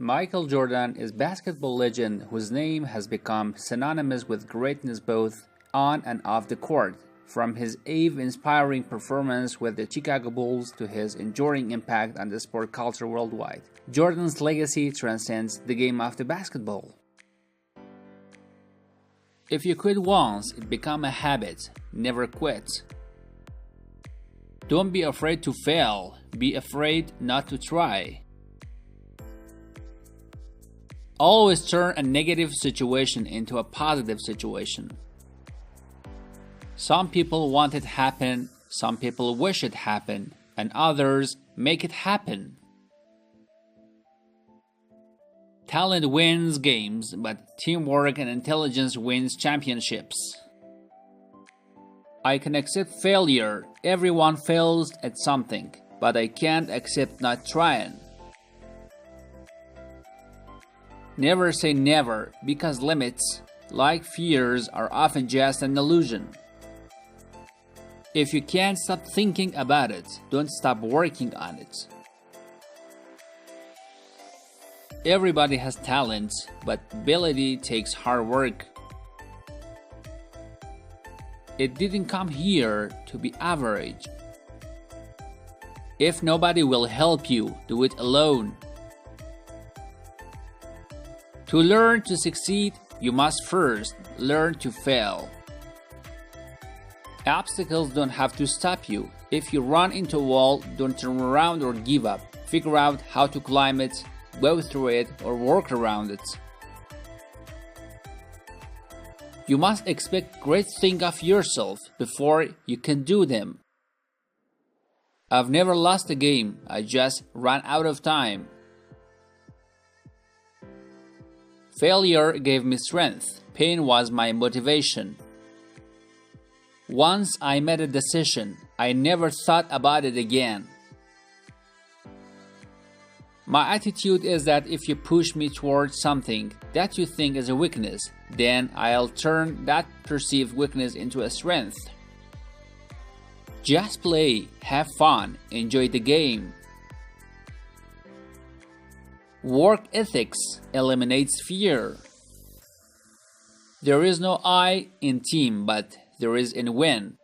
Michael Jordan is a basketball legend whose name has become synonymous with greatness both on and off the court. From his awe-inspiring performance with the Chicago Bulls to his enduring impact on the sport culture worldwide, Jordan's legacy transcends the game of the basketball. If you quit once, it becomes a habit. Never quit. Don't be afraid to fail. Be afraid not to try. Always turn a negative situation into a positive situation. Some people want it happen, some people wish it happened, and others make it happen. Talent wins games, but teamwork and intelligence wins championships. I can accept failure. Everyone fails at something, but I can't accept not trying. Never say never, because limits, like fears, are often just an illusion. If you can't stop thinking about it, don't stop working on it. Everybody has talent, but ability takes hard work. It didn't come here to be average. If nobody will help you, do it alone. To learn to succeed, you must first learn to fail. Obstacles don't have to stop you. If you run into a wall, don't turn around or give up. Figure out how to climb it, go through it, or work around it. You must expect great things of yourself before you can do them. I've never lost a game, I just ran out of time. Failure gave me strength. Pain was my motivation. Once I made a decision, I never thought about it again. My attitude is that if you push me towards something that you think is a weakness, then I'll turn that perceived weakness into a strength. Just play, have fun, enjoy the game. Work ethics eliminates fear. There is no I in team, but there is in win.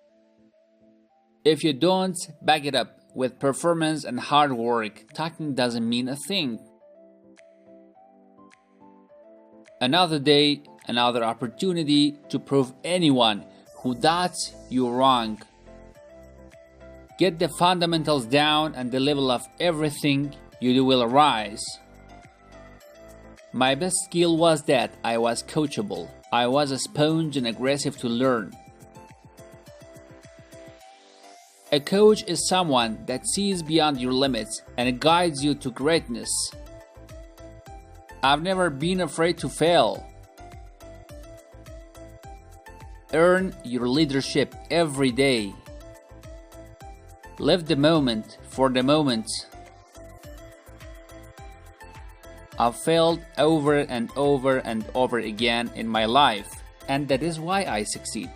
If you don't back it up with performance and hard work, talking doesn't mean a thing. Another day, another opportunity to prove anyone who doubts you wrong. Get the fundamentals down and the level of everything you do will rise. My best skill was that I was coachable. I was a sponge and aggressive to learn. A coach is someone that sees beyond your limits and guides you to greatness. I've never been afraid to fail. Earn your leadership every day. Live the moment for the moment. I've failed over and over and over again in my life, and that is why I succeed.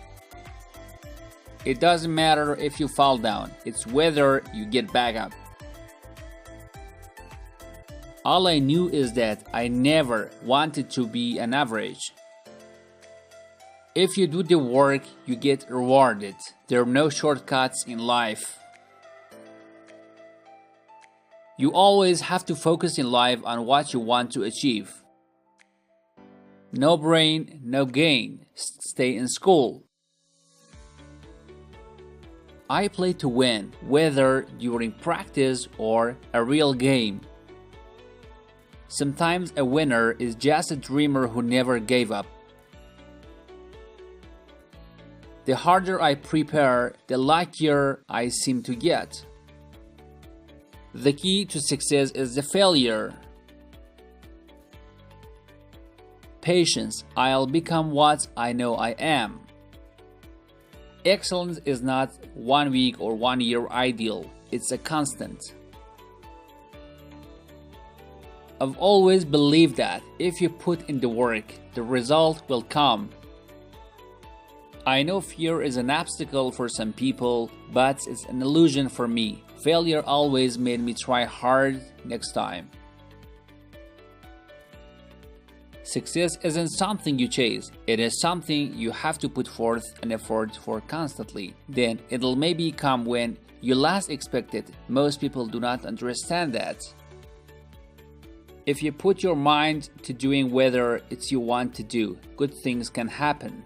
It doesn't matter if you fall down, it's whether you get back up. All I knew is that I never wanted to be an average. If you do the work, you get rewarded. There are no shortcuts in life. You always have to focus in life on what you want to achieve. No brain, no gain. Stay in school. I play to win, whether during practice or a real game. Sometimes a winner is just a dreamer who never gave up. The harder I prepare, the luckier I seem to get. The key to success is the failure. Patience. I'll become what I know I am. Excellence is not 1 week or 1 year ideal. It's a constant. I've always believed that if you put in the work, the result will come. I know fear is an obstacle for some people, but it's an illusion for me. Failure always made me try hard next time. Success isn't something you chase, it is something you have to put forth an effort for constantly. Then it'll maybe come when you last expect it. Most people do not understand that. If you put your mind to doing whether it's you want to do, good things can happen.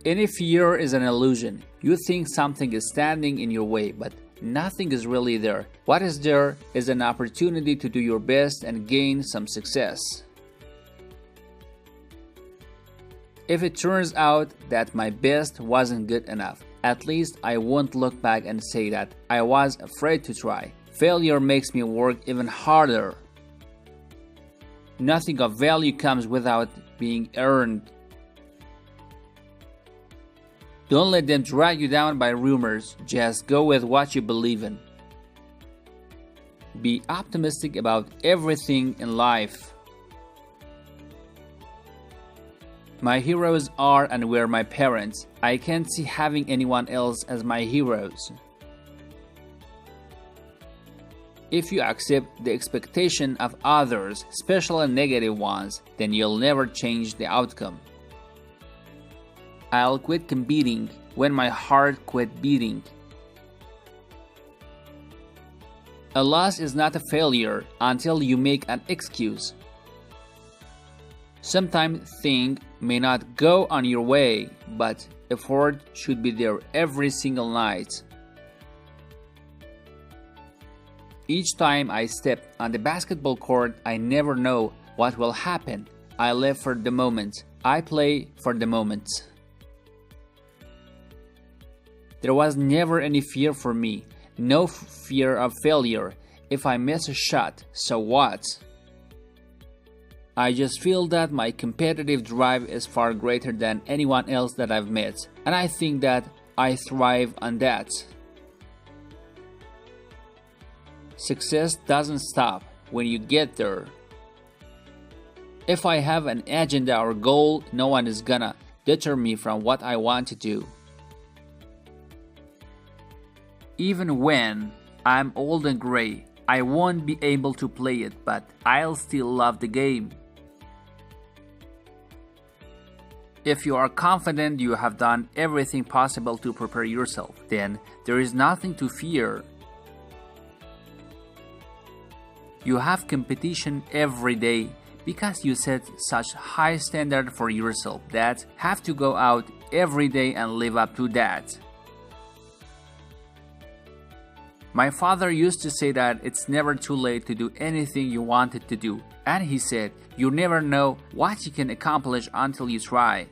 Any fear is an illusion. You think something is standing in your way, but nothing is really there. What is there is an opportunity to do your best and gain some success. If it turns out that my best wasn't good enough, at least I won't look back and say that I was afraid to try. Failure makes me work even harder. Nothing of value comes without being earned. Don't let them drag you down by rumors, just go with what you believe in. Be optimistic about everything in life. My heroes are and were my parents. I can't see having anyone else as my heroes. If you accept the expectation of others, especially negative ones, then you'll never change the outcome. I'll quit competing when my heart quit beating. A loss is not a failure until you make an excuse. Sometimes things may not go on your way, but effort should be there every single night. Each time I step on the basketball court, I never know what will happen. I live for the moment. I play for the moment. There was never any fear for me, no fear of failure. If I miss a shot, so what? I just feel that my competitive drive is far greater than anyone else that I've met, and I think that I thrive on that. Success doesn't stop when you get there. If I have an agenda or goal, no one is gonna deter me from what I want to do. Even when I'm old and gray, I won't be able to play it, but I'll still love the game. If you are confident you have done everything possible to prepare yourself, then there is nothing to fear. You have competition every day because you set such high standard for yourself that have to go out every day and live up to that. My father used to say that it's never too late to do anything you wanted to do, and he said, you never know what you can accomplish until you try.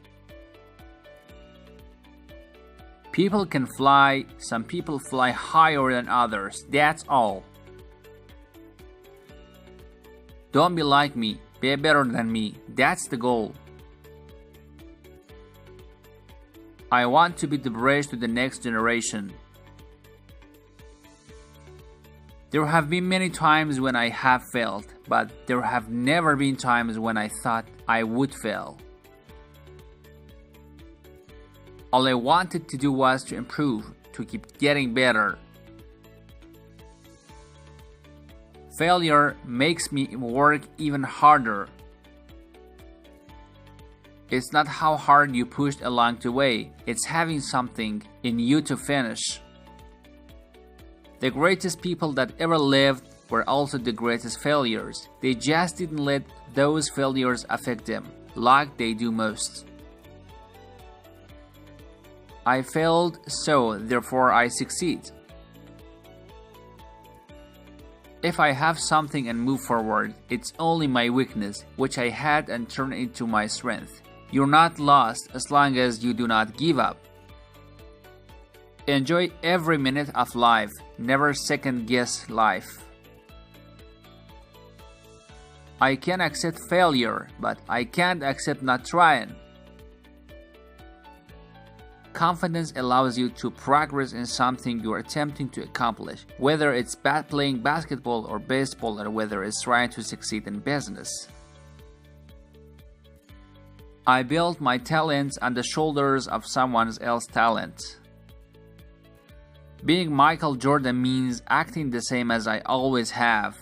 People can fly, some people fly higher than others, that's all. Don't be like me, be better than me, that's the goal. I want to be the bridge to the next generation. There have been many times when I have failed, but there have never been times when I thought I would fail. All I wanted to do was to improve, to keep getting better. Failure makes me work even harder. It's not how hard you pushed along the way, it's having something in you to finish. The greatest people that ever lived were also the greatest failures. They just didn't let those failures affect them, like they do most. I failed, so therefore I succeed. If I have something and move forward, it's only my weakness, which I had and turned into my strength. You're not lost as long as you do not give up. Enjoy every minute of life. Never second guess life. I can accept failure, but I can't accept not trying. Confidence allows you to progress in something you are attempting to accomplish, whether it's playing basketball or baseball, or whether it's trying to succeed in business. I built my talents on the shoulders of someone else's talent. Being Michael Jordan means acting the same as I always have.